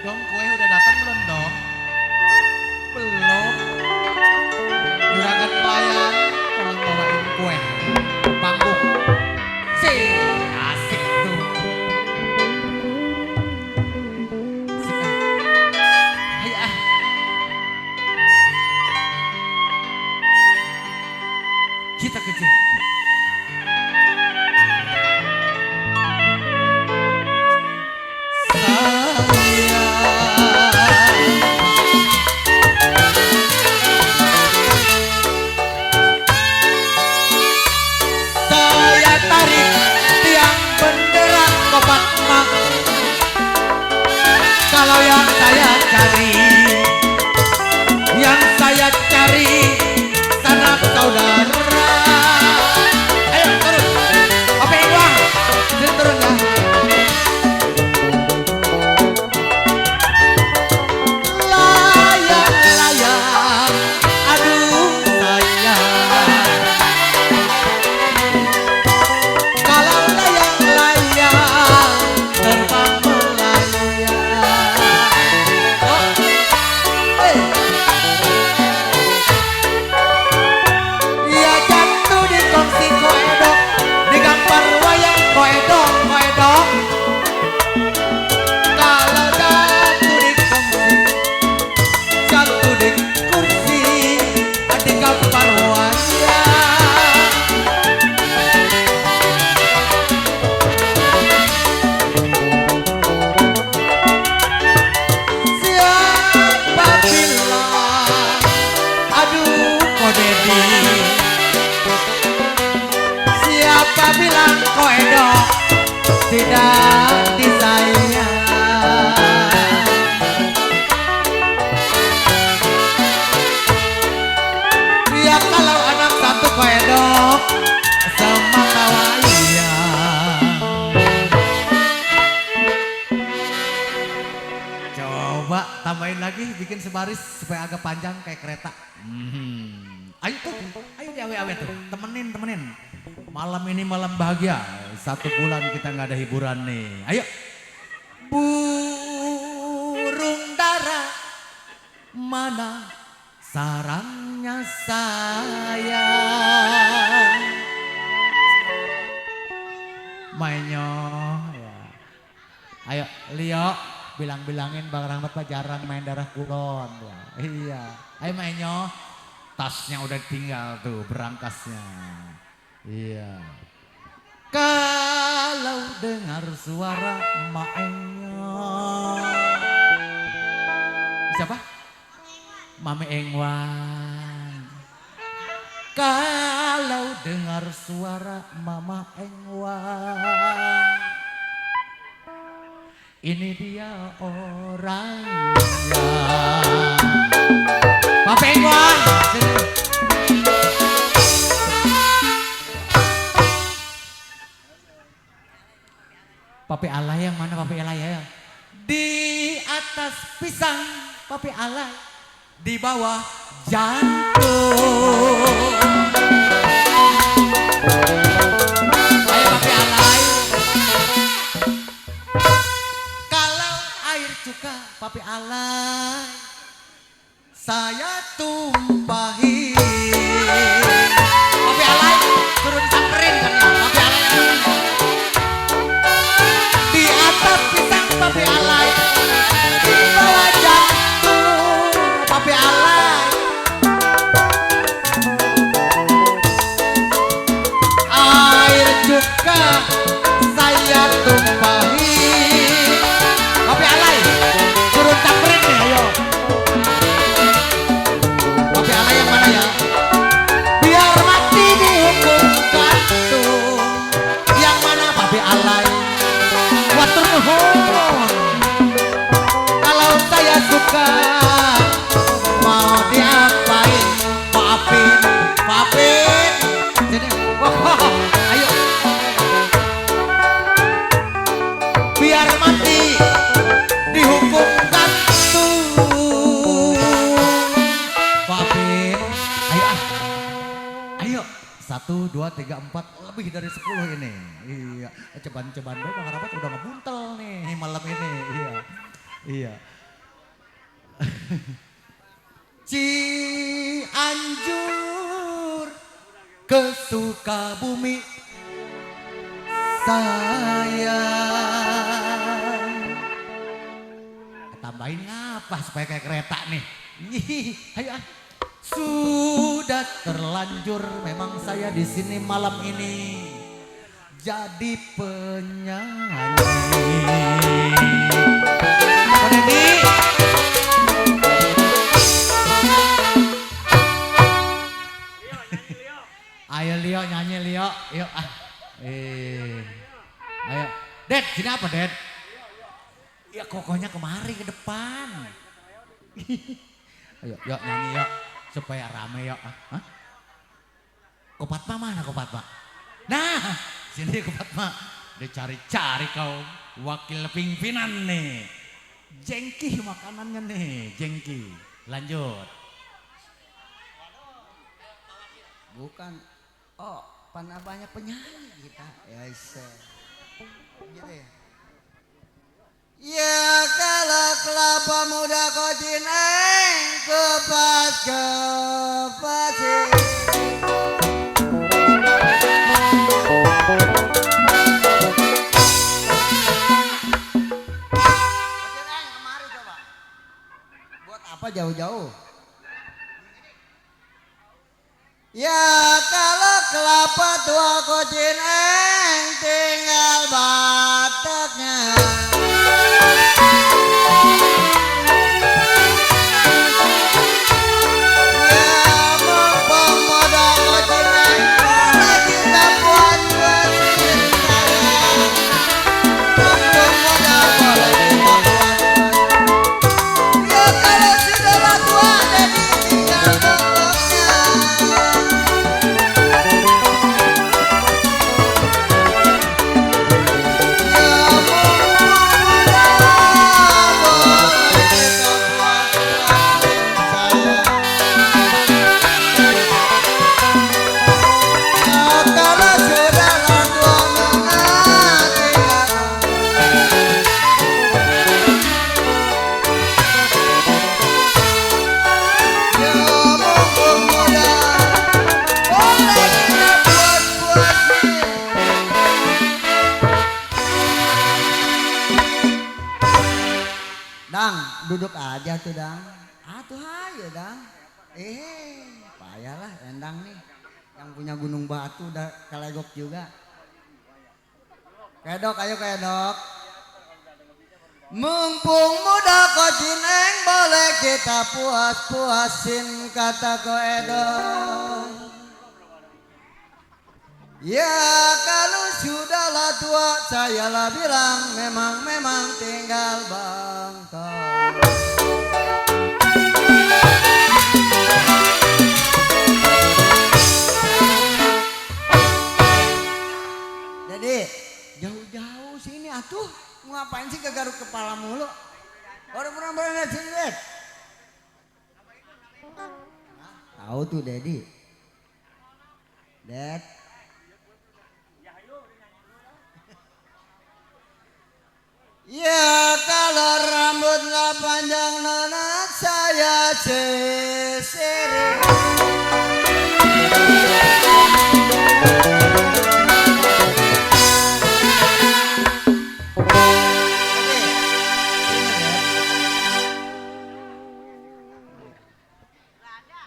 Dong, kue udah datang belum dong? Belum. Juragan pelayan, tolong bawain kue. Panggung. Sih, asik tuh. Asik ah. Ayo ah. Kita kecil. Kalau yang saya cari, sanak saudara. Ayo turun, Ope Iwang, sini turun ya. Layang-layang, aduh sayang. Kalau layang-layang terbang siapa bilang koedo tidak disayang? Ya kalau anak satu koedo sama kawayang. Coba tambahin lagi, bikin sebaris supaya agak panjang kayak kereta. Ayo tuh, ayo awe-awe tuh, temenin. Malam ini malam bahagia, 1 bulan kita nggak ada hiburan nih. Ayo. Burung dara, mana sarangnya sayang? Mainyo, ya. Ayo Leo, bilang-bilangin Bang Rahmat Pak jarang main darah kulon. Ya. Iya, ayo Mainyo. Tasnya udah tinggal tuh, berangkasnya. Iya. Kalau dengar suara Maengnya. Siapa? Mame Engwan. Kalau dengar suara Mama Engwan. Ini dia orangnya. Mame Engwan. Papi alay yang mana papi alay ya? Di atas pisang papi alay, di bawah jantung. Ayo papi alay. Kalau air cuka papi alay, saya tumpahin. Papi alay turun samperin kan ya? Papi alay. Papi alay, di bawah jantung papi alay. Air juga saya tumpahin. Papi alay, turun samperin nih ayo. Papi alay yang mana ya? Biar mati dihukum gantung. Yang mana papi alay? Watur nuhun. Kalau saya suka mau diapain? Maafin. Jadi, ayo. Biar mati dihukum gantung. Maafin. Ayo ah. Ayo. 1, 2, 3, 4, lebih dari 10 ini. Iya, cobaan-cobaan Bang Rahmat udah ngebuntel nih malam ini. Iya. Cianjur ke Sukabumi sayang. Tambahin ngapa supaya kayak kereta nih. Ayo. Sudah terlanjur memang saya di sini malam ini jadi penyanyi. Oh, Dedi. Ayo Lio nyanyi Lio, yuk ah. Ayo, Ded, sini apa Ded? Ya kokohnya kemari ke depan. Ayo, yuk nyanyi yuk, supaya rame yuk. Hah? Kopatma mana Kopatma? Nah, sini Kopatma. Dicari-cari kau wakil pimpinan nih. Jengki makanannya nih, jengki. Lanjut. Bukan, oh panah banyak penyanyi kita. Ya gitu ya. Ya kalau kelapa muda kau cineng kepas kepasin. Kemari coba. Buat apa jauh-jauh? Ya kalau kelapa tua kocineng tinggal bataknya. Ya mumpung muda kocineng boleh kita buat besin sayang. Mumpung muda boleh kita buat besin. Ya kalau sudah tua jadi tinggal bataknya. Dang, duduk aja tuh Dang. Atuh ayo Dang. Payahlah Endang nih. Yang punya gunung batu udah kelegok juga. Kedok, ayo kedok. Mumpung muda kocineng boleh kita puas-puasin kata koedok. Ya kalau sudahlah tua saya lah bilang memang tinggal bangkang. Jadi jauh-jauh sini atuh ngapain sih kegaruk kepala mulu? Orang pernah sini Ded. Tahu tuh Dedi. Ded. Ya kalau rambutnya panjang nona saya sisirin.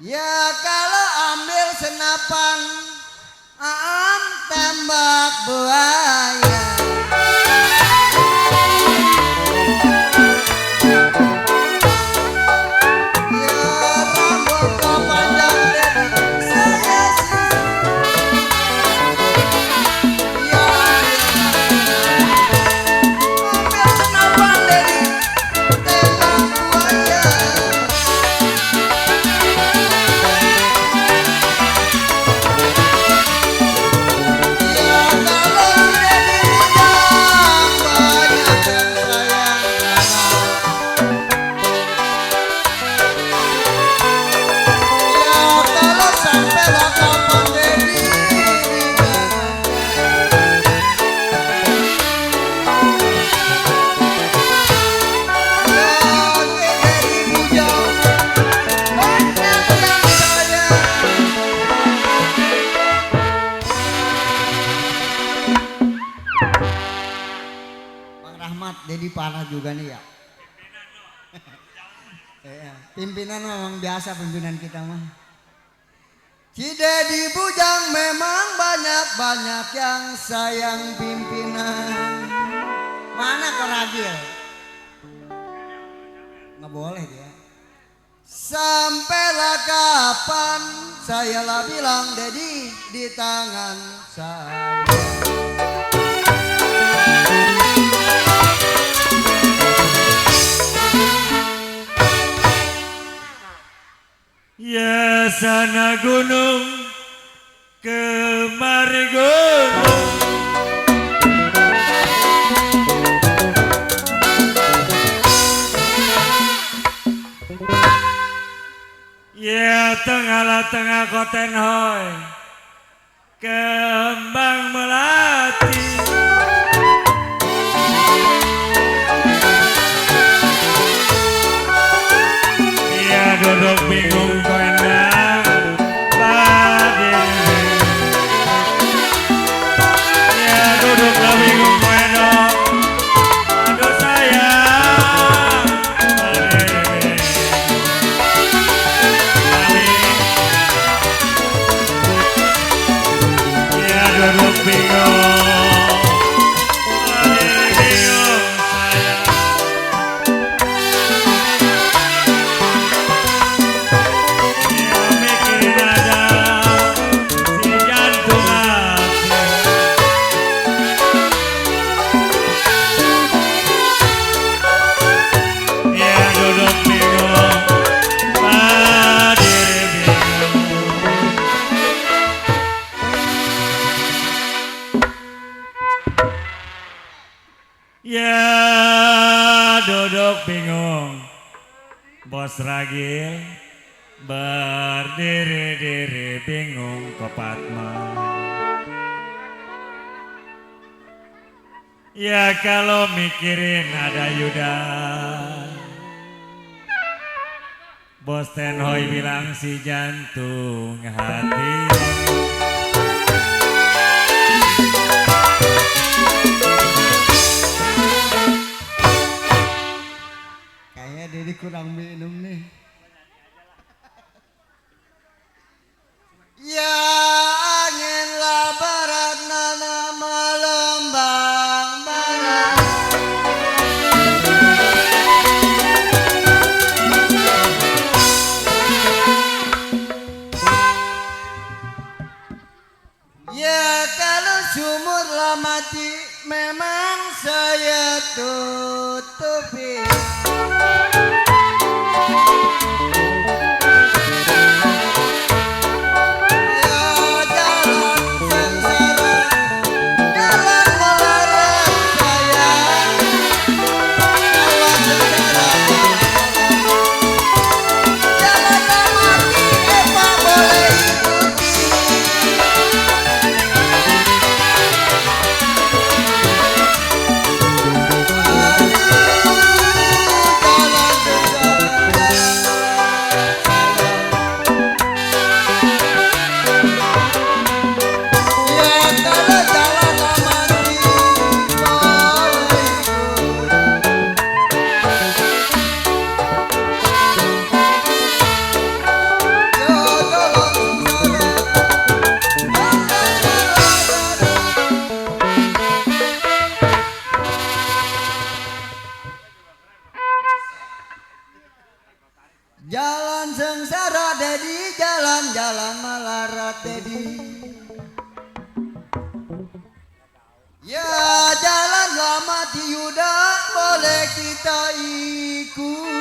Ya kalau ambil senapan tembak buaya. juga nih ya. Pimpinan memang biasa pimpinan kita mah. Cidedi Bujang memang banyak yang sayang pimpinan. Mana Koragil? Nggak boleh dia. Sampailah kapan saya lah bilang Dedi di tangan saya. Ya sana gunung kemari gunung, ya tengah koten hoy kembang melati. Ya duduk bingung koendang badiri. Ya duduklah bingung koendang, aduh sayang badiri. Ya duduk bingung badiri bingung sayang. Ya duduk bingung, Bos Ragil berdiri-diri bingung Kopatma. Ya kalau mikirin ada Yuda, Bos Tenhoy bilang si jantung hati. Kayaknya Dedi kurang minum nih. Ya anginlah barat nana melembang barat. Ya kalau sumur lah mati memang saya tutupi. Jalan sengsara Dedi, jalan-jalan melarat Dedi. Ya jalan lama Yuda boleh kita ikut.